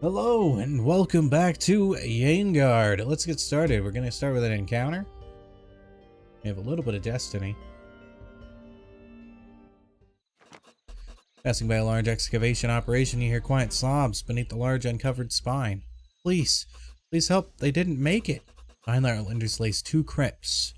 Hello and welcome back to Yaengard. Let's get started. We're going to start with an encounter. We have a little bit of destiny. Passing by a large excavation operation, you hear quiet sobs beneath the large uncovered spine. Please help. They didn't make it. Behind the Outlanders lays two crypts,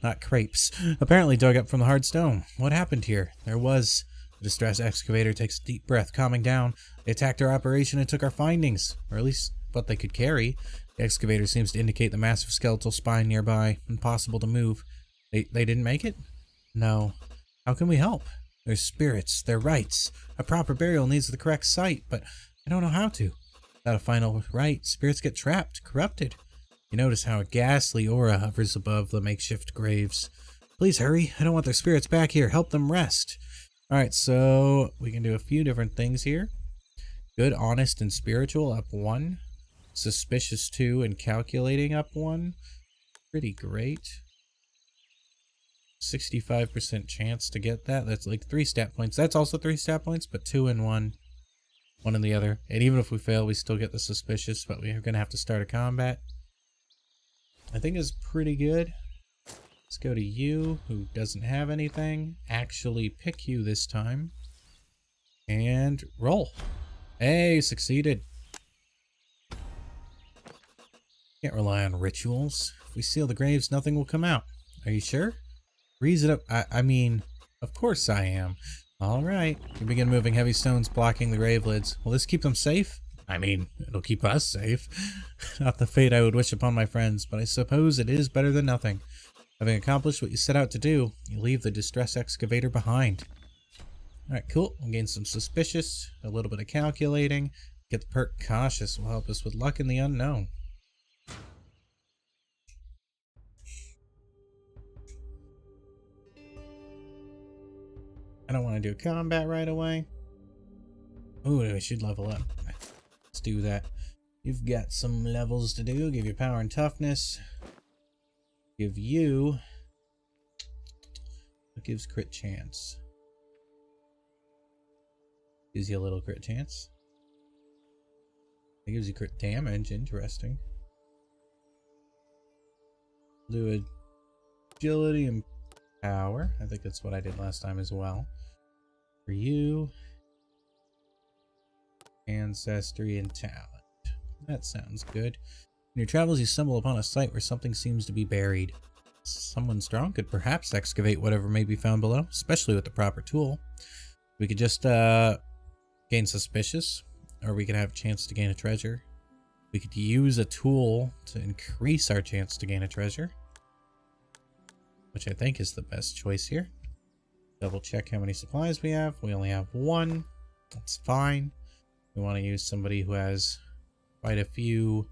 not crepes, apparently dug up from the hard stone. What happened here? The distressed excavator takes a deep breath, calming down. They attacked our operation and took our findings, or at least what they could carry. The excavator seems to indicate the massive skeletal spine nearby, impossible to move. They didn't make it? No. How can we help? Their spirits, their rites. A proper burial needs the correct site, but I don't know how to. Without a final rite, spirits get trapped, corrupted. You notice how a ghastly aura hovers above the makeshift graves. Please hurry. I don't want their spirits back here. Help them rest. Alright, so we can do a few different things here. Good, honest, and spiritual up 1. Suspicious 2 and calculating up 1. Pretty great. 65% chance to get that. That's like 3 stat points. That's also 3 stat points, but 2 in 1. 1 in the other. And even if we fail, we still get the suspicious, but we're going to have to start a combat. I think it's pretty good. Let's go to you, who doesn't have anything. Actually pick you this time. And roll. Hey, succeeded. Can't rely on rituals. If we seal the graves, nothing will come out. Are you sure? Freeze it up. I mean, of course I am. Alright. You begin moving heavy stones blocking the grave lids. Will this keep them safe? I mean, it'll keep us safe. Not the fate I would wish upon my friends, but I suppose it is better than nothing. Having accomplished what you set out to do, you leave the distress excavator behind. Alright, cool. We'll gain some suspicious, a little bit of calculating. Get the perk cautious will help us with luck in the unknown. I don't want to do combat right away. Ooh, I should level up. Let's do that. You've got some levels to do. Give you power and toughness. Give you... What gives crit chance? Gives you a little crit chance. It gives you crit damage. Interesting. Do agility and power. I think that's what I did last time as well. For you... Ancestry and talent. That sounds good. In your travels, you stumble upon a site where something seems to be buried. Someone strong could perhaps excavate whatever may be found below, especially with the proper tool. We could just gain suspicious, or we could have a chance to gain a treasure. We could use a tool to increase our chance to gain a treasure, which I think is the best choice here. Double check how many supplies we have. We only have 1. That's fine. We want to use somebody who has quite a few.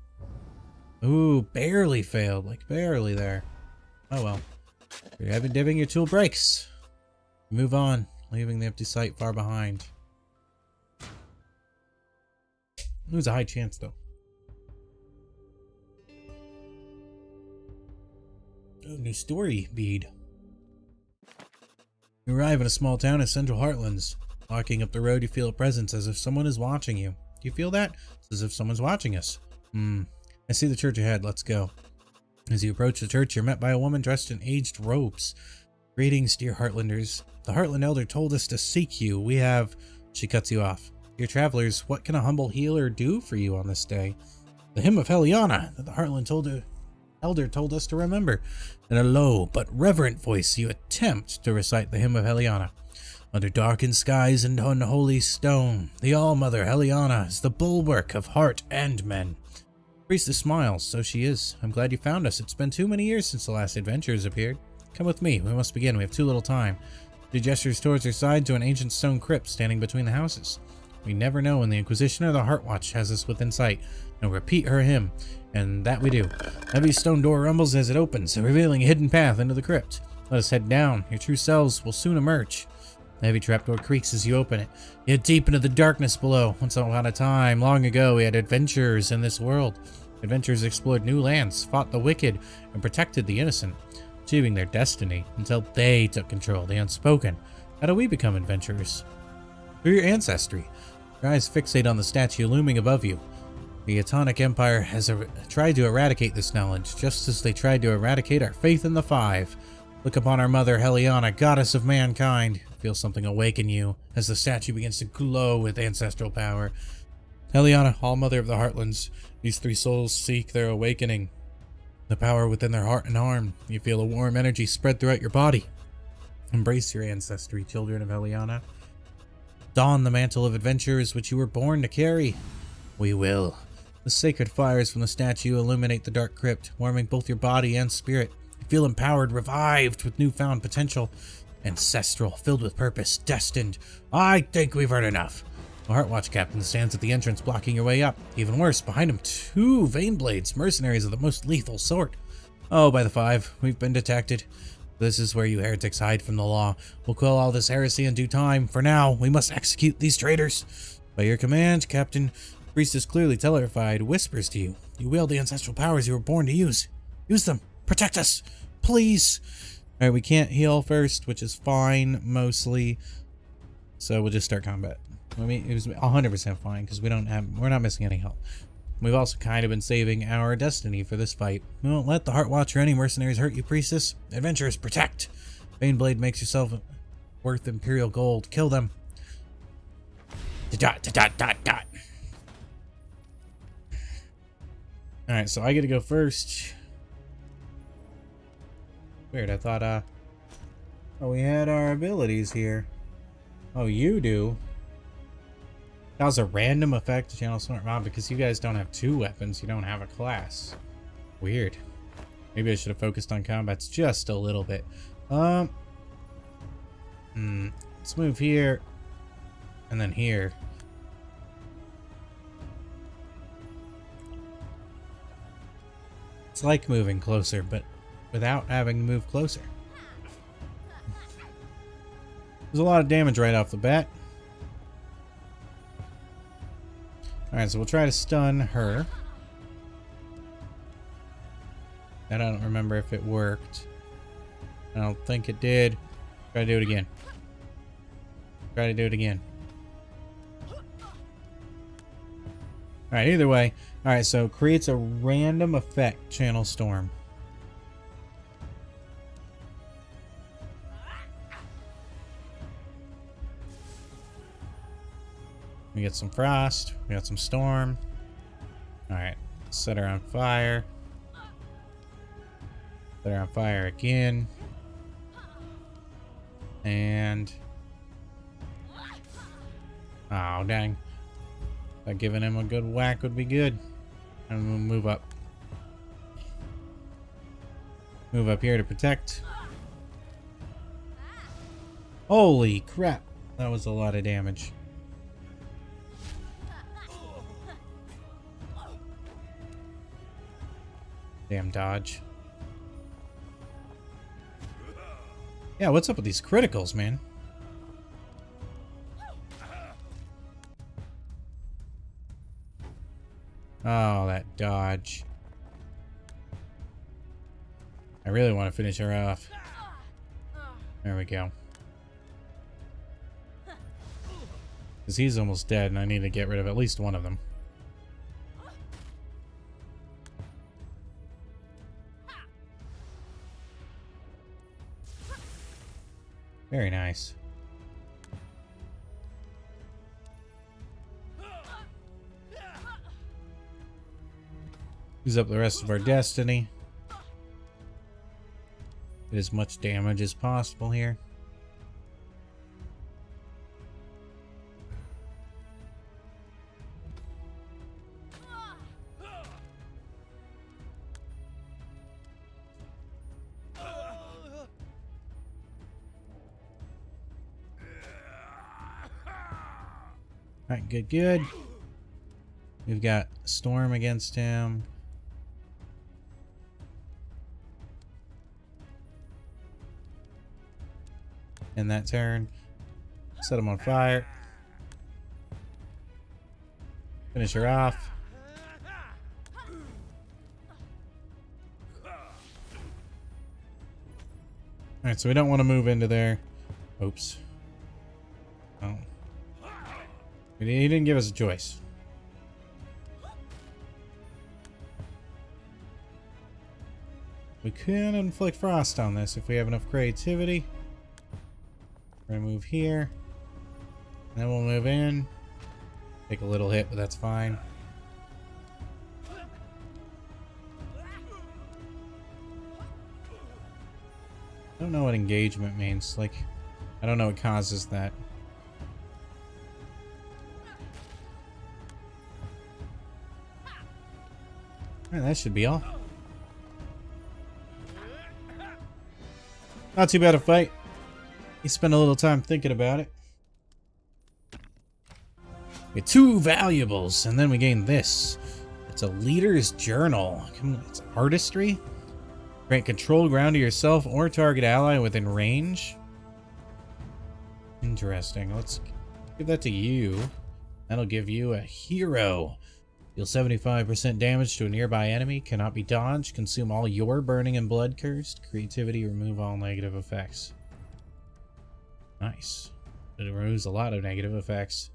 Ooh, barely failed. Like, barely there. Oh well. You're having dipping your tool breaks. Move on, leaving the empty site far behind. There's a high chance, though. Oh, new story bead. You arrive in a small town in Central Heartlands. Walking up the road, you feel a presence as if someone is watching you. Do you feel that? It's as if someone's watching us. I see the church ahead. Let's go. As you approach the church, you're met by a woman dressed in aged robes. Greetings, dear Heartlanders. The Heartland Elder told us to seek you. We have... She cuts you off. Dear travelers, what can a humble healer do for you on this day? The hymn of Heliana that the Heartland Elder told us to remember. In a low but reverent voice, you attempt to recite the hymn of Heliana. Under darkened skies and unholy stone, the All-Mother Heliana is the bulwark of heart and men. Priestess smiles. So she is. I'm glad you found us. It's been too many years since the last adventurers appeared. Come with me. We must begin. We have too little time. She gestures towards her side to an ancient stone crypt standing between the houses. We never know when the Inquisition or the Heartwatch has us within sight. Now repeat her hymn, and that we do. A heavy stone door rumbles as it opens, revealing a hidden path into the crypt. Let us head down. Your true selves will soon emerge. The heavy trapdoor creaks as you open it. You head deep into the darkness below. Once upon a time, long ago, we had adventurers in this world. Adventurers explored new lands, fought the wicked, and protected the innocent. achieving their destiny until they took control, the unspoken. How do we become adventurers? Through your ancestry. Your eyes fixate on the statue looming above you. The Atonic Empire has tried to eradicate this knowledge, just as they tried to eradicate our faith in the Five. Look upon our mother, Heliana, goddess of mankind. Feel something awaken you as the statue begins to glow with ancestral power. Heliana, all-mother of the Heartlands, these three souls seek their awakening. The power within their heart and arm. You feel a warm energy spread throughout your body. Embrace your ancestry, children of Heliana. Don the mantle of adventures which you were born to carry. We will. The sacred fires from the statue illuminate the dark crypt, warming both your body and spirit. You feel empowered, revived with newfound potential. Ancestral, filled with purpose, destined. I think we've heard enough. The Heartwatch captain stands at the entrance, blocking your way up. Even worse, behind him, 2 Vaneblades, mercenaries of the most lethal sort. Oh, by the Five, we've been detected. This is where you heretics hide from the law. We'll quell all this heresy in due time. For now, we must execute these traitors. By your command, Captain, the priest is clearly terrified, whispers to you. You wield the ancestral powers you were born to use. Use them. Protect us. Please. Alright, we can't heal first, which is fine, mostly. So we'll just start combat. I mean, it was 100% fine, because we're not missing any health. We've also kind of been saving our destiny for this fight. We won't let the Heartwatch or any mercenaries hurt you, priestess. Adventurers, protect! Baneblade makes yourself worth Imperial gold. Kill them. Dot, dot, dot, dot. Alright, so I get to go first. Weird, I thought, oh, we had our abilities here. Oh, you do? That was a random effect to channel smart mom because you guys don't have 2 weapons. You don't have a class. Weird. Maybe I should have focused on combats just a little bit. Let's move here and then here. It's like moving closer, but without having to move closer. There's a lot of damage right off the bat. Alright, so we'll try to stun her. I don't remember if it worked. I don't think it did. Try to do it again. Try to do it again. Alright, either way. Alright, so creates a random effect, Channel Storm. We get some frost. We got some storm. Alright. Set her on fire. Set her on fire again. And... oh, dang. Giving him a good whack would be good. And we'll move up. Move up here to protect. Holy crap. That was a lot of damage. Damn dodge. Yeah, what's up with these criticals, man? Oh, that dodge. I really want to finish her off. There we go. Because he's almost dead and I need to get rid of at least one of them. Very nice. Use up the rest of our destiny. Get as much damage as possible here. Alright, good, good. We've got Storm against him. In that turn. Set him on fire. Finish her off. Alright, so we don't want to move into there. Oops. Oh. He didn't give us a choice. We can inflict frost on this if we have enough creativity. We're gonna move here. And then we'll move in. Take a little hit, but that's fine. I don't know what engagement means. Like, I don't know what causes that. Alright, that should be all. Not too bad a fight. You spend a little time thinking about it. We get 2 valuables, and then we gain this. It's a leader's journal. It's artistry. Grant control ground to yourself or target ally within range. Interesting. Let's give that to you. That'll give you a hero. Deal 75% damage to a nearby enemy. Cannot be dodged. Consume all your burning and blood cursed. Creativity. Remove all negative effects. Nice. It removes a lot of negative effects.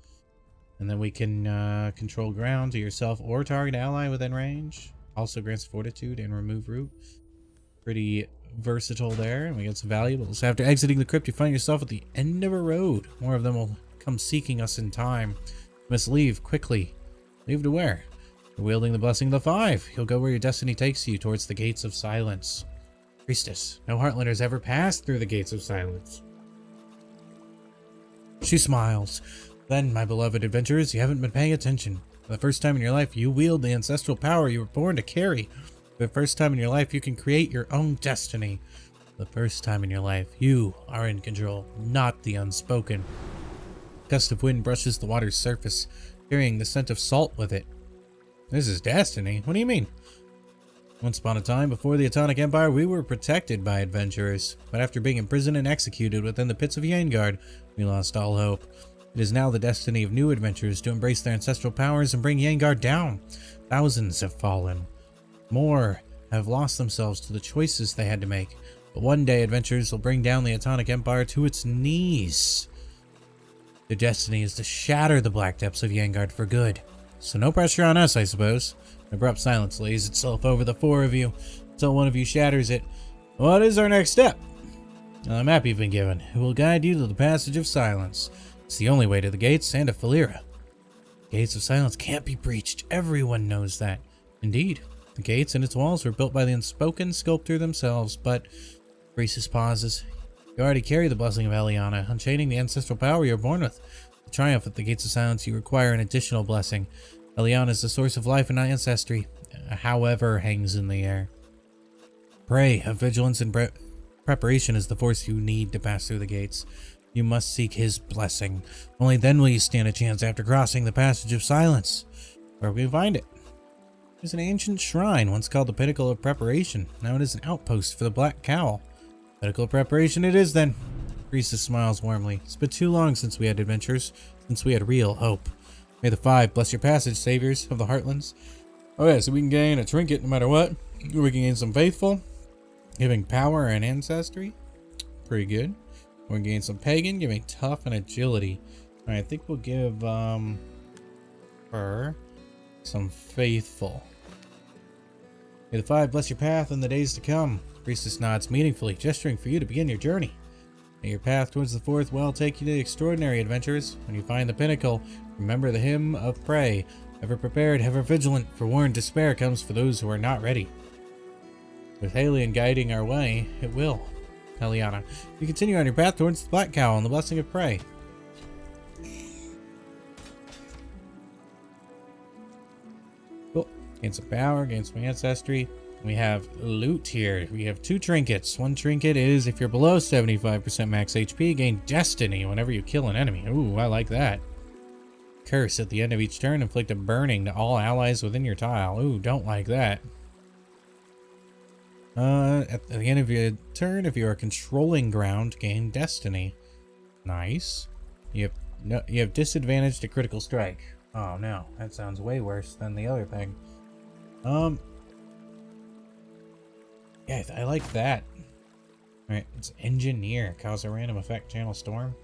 And then we can control ground to yourself or target ally within range. Also grants fortitude and remove root. Pretty versatile there. And we get some valuables. After exiting the crypt, you find yourself at the end of a road. More of them will come seeking us in time. You must leave quickly. Leave to where? You're wielding the blessing of the 5. You'll go where your destiny takes you, towards the gates of silence. Priestess, no Heartlanders ever passed through the gates of silence. She smiles. Then, my beloved adventurers, you haven't been paying attention. For the first time in your life, you wield the ancestral power you were born to carry. For the first time in your life, you can create your own destiny. For the first time in your life, you are in control, not the unspoken. A gust of wind brushes the water's surface, carrying the scent of salt with it. This is destiny? What do you mean? Once upon a time, before the Atonic Empire, we were protected by adventurers. But after being imprisoned and executed within the pits of Yaengard, we lost all hope. It is now the destiny of new adventurers to embrace their ancestral powers and bring Yaengard down. Thousands have fallen. More have lost themselves to the choices they had to make. But one day, adventurers will bring down the Atonic Empire to its knees. Their destiny is to shatter the black depths of Yaengard for good. So no pressure on us, I suppose. Abrupt silence lays itself over the 4 of you until one of you shatters it. What is our next step? A map you've been given. It will guide you to the passage of silence. It's the only way to the gates and to Falira. The gates of silence can't be breached. Everyone knows that. Indeed, the gates and its walls were built by the unspoken sculptor themselves, but Priestess pauses. You already carry the blessing of Eliana, unchaining the ancestral power you're born with. To triumph at the gates of silence, you require an additional blessing. Eliana is the source of life and ancestry, however hangs in the air. Pray, have vigilance and preparation is the force you need to pass through the gates. You must seek his blessing. Only then will you stand a chance after crossing the passage of silence. Where will we find it? There's an ancient shrine, once called the Pinnacle of Preparation. Now it is an outpost for the Black Cowl. Pinnacle of Preparation it is then. Priestess smiles warmly. It's been too long since we had adventures, since we had real hope. May the 5 bless your passage, saviors of the Heartlands. Okay, so we can gain a trinket no matter what. We can gain some faithful, giving power and ancestry. Pretty good. We're gonna gain some pagan, giving tough and agility. Alright, I think we'll give her some faithful. May the 5 bless your path in the days to come. Priestess nods meaningfully, gesturing for you to begin your journey. May your path towards the 4th well take you to extraordinary adventures. When you find the pinnacle, remember the hymn of pray. Ever prepared, ever vigilant, for warned despair comes for those who are not ready. With Halion guiding our way, it will. Eliana, you continue on your path towards the Black Cowl and the blessing of prey. Cool. Gain some power, gain some ancestry. We have loot here. We have 2 trinkets. One trinket is if you're below 75% max HP, gain destiny whenever you kill an enemy. Ooh, I like that. Curse at the end of each turn, inflict a burning to all allies within your tile. Ooh, don't like that. At the end of your turn, if you are controlling ground, gain destiny. Nice. You have disadvantage to critical strike. Oh no, that sounds way worse than the other thing. Yeah, I like that. Alright, it's engineer. Cause a random effect, channel storm.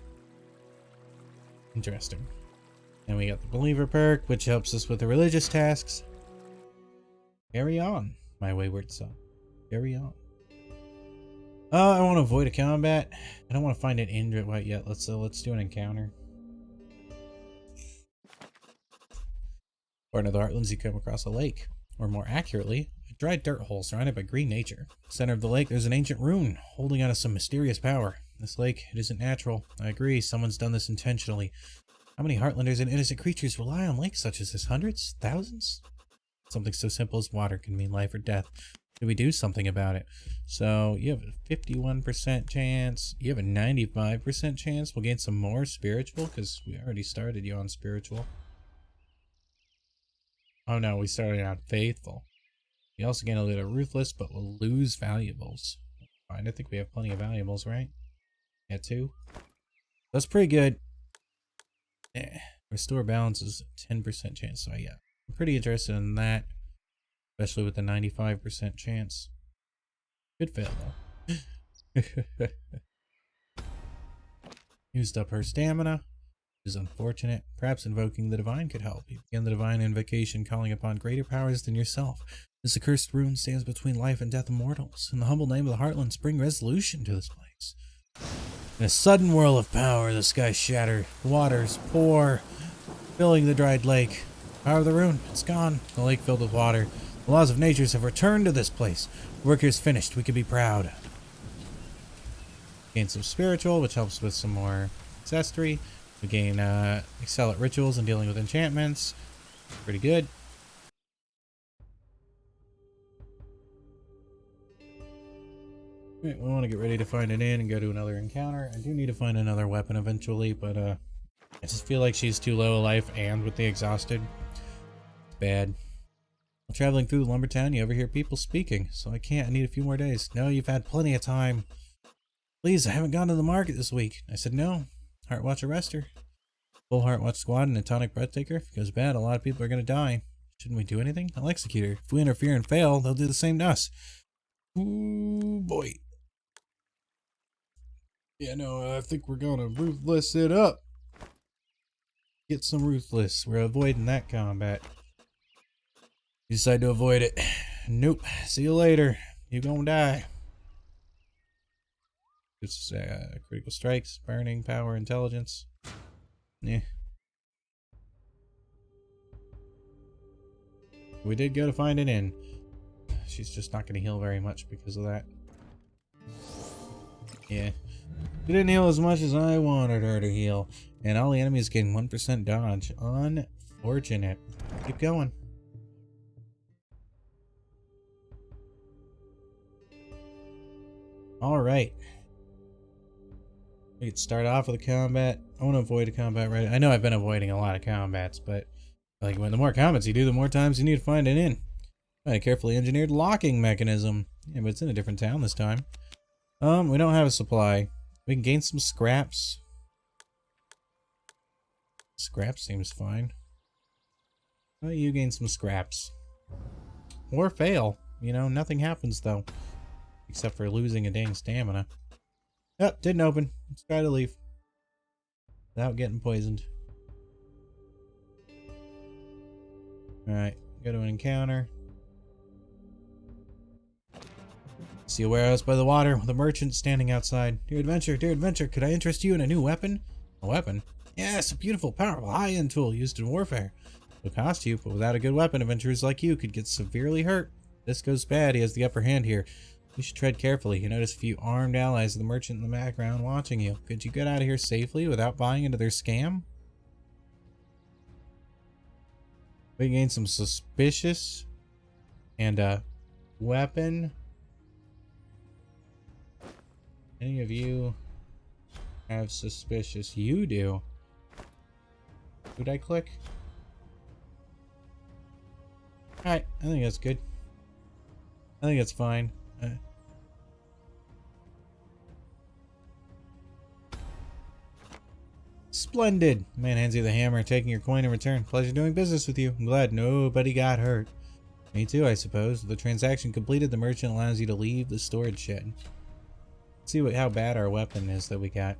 Interesting. And we got the believer perk, which helps us with the religious tasks. Carry on, my wayward son. Carry on. I want to avoid a combat. I don't want to find an inn quite yet. Let's do an encounter. Part of the Heartlands, you come across a lake, or more accurately, a dry dirt hole surrounded by green nature. Center of the lake, there's an ancient rune holding on to some mysterious power. This lake, it isn't natural. I agree, someone's done this intentionally. How many Heartlanders and innocent creatures rely on lakes such as this? Hundreds? Thousands? Something so simple as water can mean life or death. Do we do something about it? So you have a 51% chance. You have a 95% chance. We'll gain some more spiritual because we already started you on spiritual. Oh no, we started on faithful. We also gain a little ruthless, but we'll lose valuables. Fine, I think we have plenty of valuables, right? Yeah, 2. That's pretty good. Restore balance is 10% chance. So yeah, I'm pretty interested in that. Especially with the 95% chance. Good fail, though. Used up her stamina. Which is unfortunate. Perhaps invoking the divine could help. You begin the divine invocation, calling upon greater powers than yourself. This accursed rune stands between life and death of mortals. In the humble name of the Heartlands, bring resolution to this place. In a sudden whirl of power, the sky shattered. The waters pour, filling the dried lake. Power of the rune, it's gone. The lake filled with water. The laws of nature have returned to this place. The work is finished. We can be proud. Gain some spiritual, which helps with some more ancestry. We gain excel at rituals and dealing with enchantments. Pretty good. Right, we want to get ready to find an inn and go to another encounter. I do need to find another weapon eventually, but I just feel like she's too low a life, and with the exhausted, it's bad. While traveling through Lumbertown, you overhear people speaking, so I can't. I need a few more days. No, you've had plenty of time. Please, I haven't gone to the market this week. I said no. Heartwatch arrester. Full Heartwatch squad and a tonic breathtaker. If it goes bad, a lot of people are going to die. Shouldn't we do anything? I'll execute her. If we interfere and fail, they'll do the same to us. Ooh, boy. Yeah, no, I think we're going to ruthless it up. Get some ruthless. We're avoiding that combat. You decide to avoid it. Nope. See you later. You gonna die. It's critical strikes, burning, power, intelligence. Yeah. We did go to find an inn. She's just not gonna heal very much because of that. Yeah. She didn't heal as much as I wanted her to heal. And all the enemies gain 1% dodge. Unfortunate. Keep going. Alright. We could start off with a combat. I want to avoid a combat right. I know I've been avoiding a lot of combats, but like when the more combats you do, the more times you need to find an inn. Find a carefully engineered locking mechanism. Yeah, but it's in a different town this time. We don't have a supply. We can gain some scraps. Scraps seems fine. Well, you gain some scraps. Or fail. You know, nothing happens though. Except for losing a dang stamina. Yep, didn't open. Let's try to leave. Without getting poisoned. Alright, go to an encounter. See a warehouse by the water with a merchant standing outside. Dear adventure, could I interest you in a new weapon? A weapon? Yes, a beautiful, powerful, high-end tool used in warfare. It'll cost you, but without a good weapon, adventurers like you could get severely hurt. If this goes bad, he has the upper hand here. You should tread carefully. You notice a few armed allies of the merchant in the background watching you. Could you get out of here safely without buying into their scam? We gain some suspicious and a weapon. Any of you have suspicious? You do. Would I click? Alright, I think that's good. I think that's fine. Splendid! Man hands you the hammer, taking your coin in return. Pleasure doing business with you. I'm glad nobody got hurt. Me too, I suppose. The transaction completed, the merchant allows you to leave the storage shed. Let's see how bad our weapon is that we got.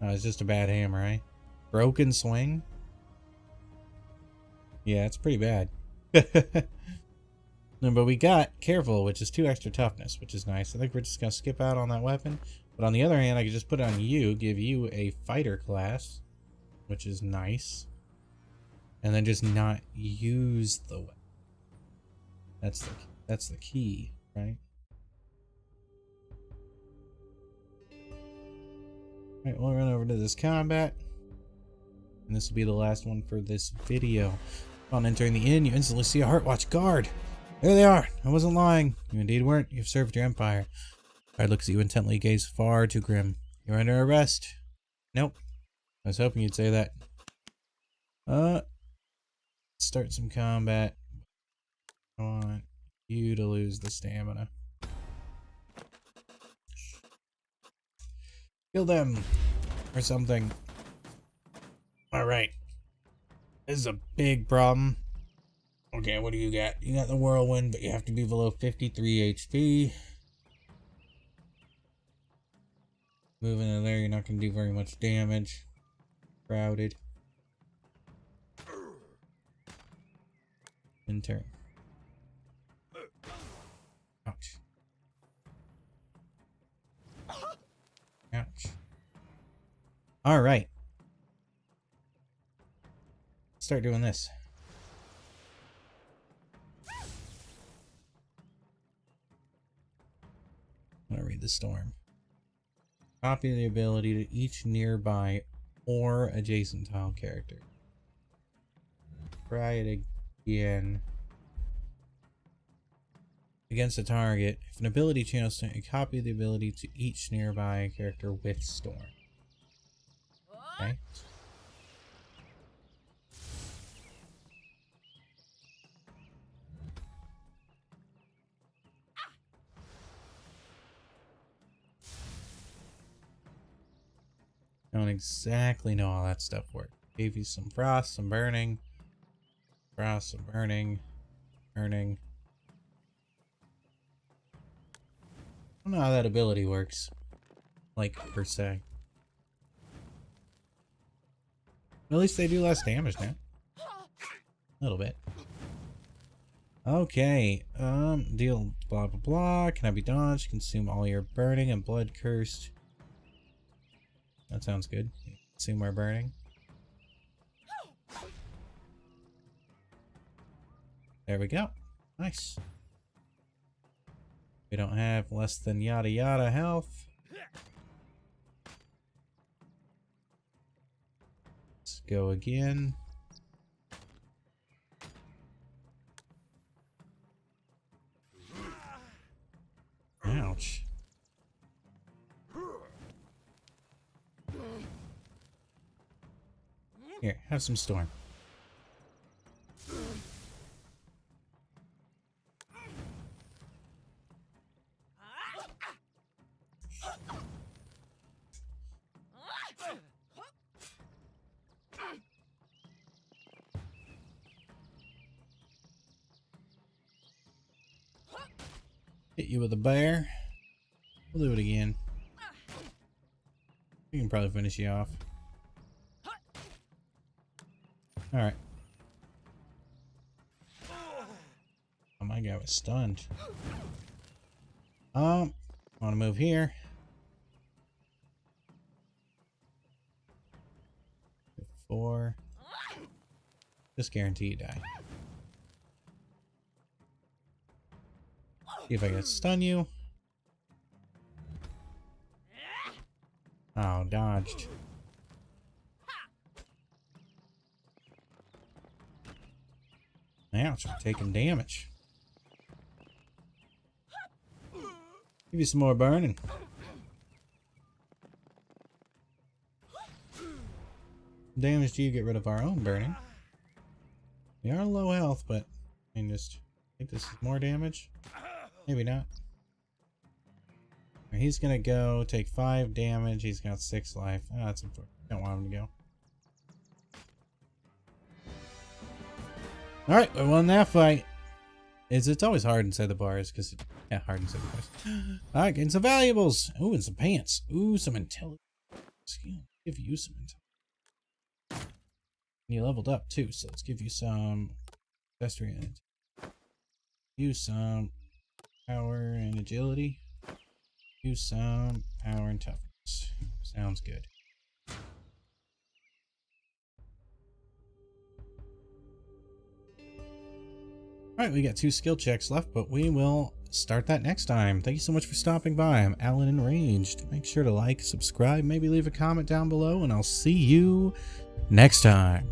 Oh, it's just a bad hammer, right? Broken swing? Yeah, it's pretty bad. No, but we got Careful, which is 2 extra toughness, which is nice. I think we're just going to skip out on that weapon. But on the other hand, I could just put it on you, give you a fighter class, which is nice. And then just not use the weapon. That's the key, right? Alright, we'll run over to this combat. And this will be the last one for this video. Upon entering the inn, you instantly see a Heartwatch guard. There they are. I wasn't lying. You indeed weren't. You've served your empire. Guard looks at you intently, gaze far too grim. You're under arrest. Nope. I was hoping you'd say that. Start some combat. I want you to lose the stamina. Kill them. Or something. Alright. This is a big problem. Okay, what do you got? You got the whirlwind, but you have to be below 53 HP. Moving in there, you're not going to do very much damage. Crowded. In turn. Ouch. Ouch. Alright. Start doing this. I'm gonna read the storm. Copy the ability to each nearby or adjacent tile character. Try it again. Against a target. If an ability channels, copy the ability to each nearby character with storm. Okay. Don't exactly know how that stuff works. Gave you some frost, some burning. Frost, some burning. Burning. I don't know how that ability works. Like, per se. At least they do less damage now. A little bit. Okay. Deal blah blah blah. Cannot be dodged. Consume all your burning and blood cursed. That sounds good. Consume our burning. There we go. Nice. We don't have less than yada yada health. Let's go again. Ouch. Here, have some storm. Hit you with a bear. We'll do it again. We can probably finish you off. Alright. Oh, my guy was stunned. Want to move here. 4. Just guarantee you die. See if I can stun you. Oh, dodged. Ouch, I'm taking damage. Give you some more burning. Damage do you get rid of our own burning? We are low health, but I can just think this is more damage. Maybe not. He's gonna go take 5 damage. He's got 6 life. Oh, that's important. Don't want him to go. Alright, we won that fight. It's always hard inside the bars because hard inside the bars. Alright, getting some valuables. Ooh, and some pants. Ooh, some intelligence. Give you some intelligence. And you leveled up too, so let's give you some Pedestrian. Use some power and agility. Use some power and toughness. Sounds good. Alright, we got 2 skill checks left, but we will start that next time. Thank you so much for stopping by. I'm Allan Enraged. Make sure to like, subscribe, maybe leave a comment down below, and I'll see you next time.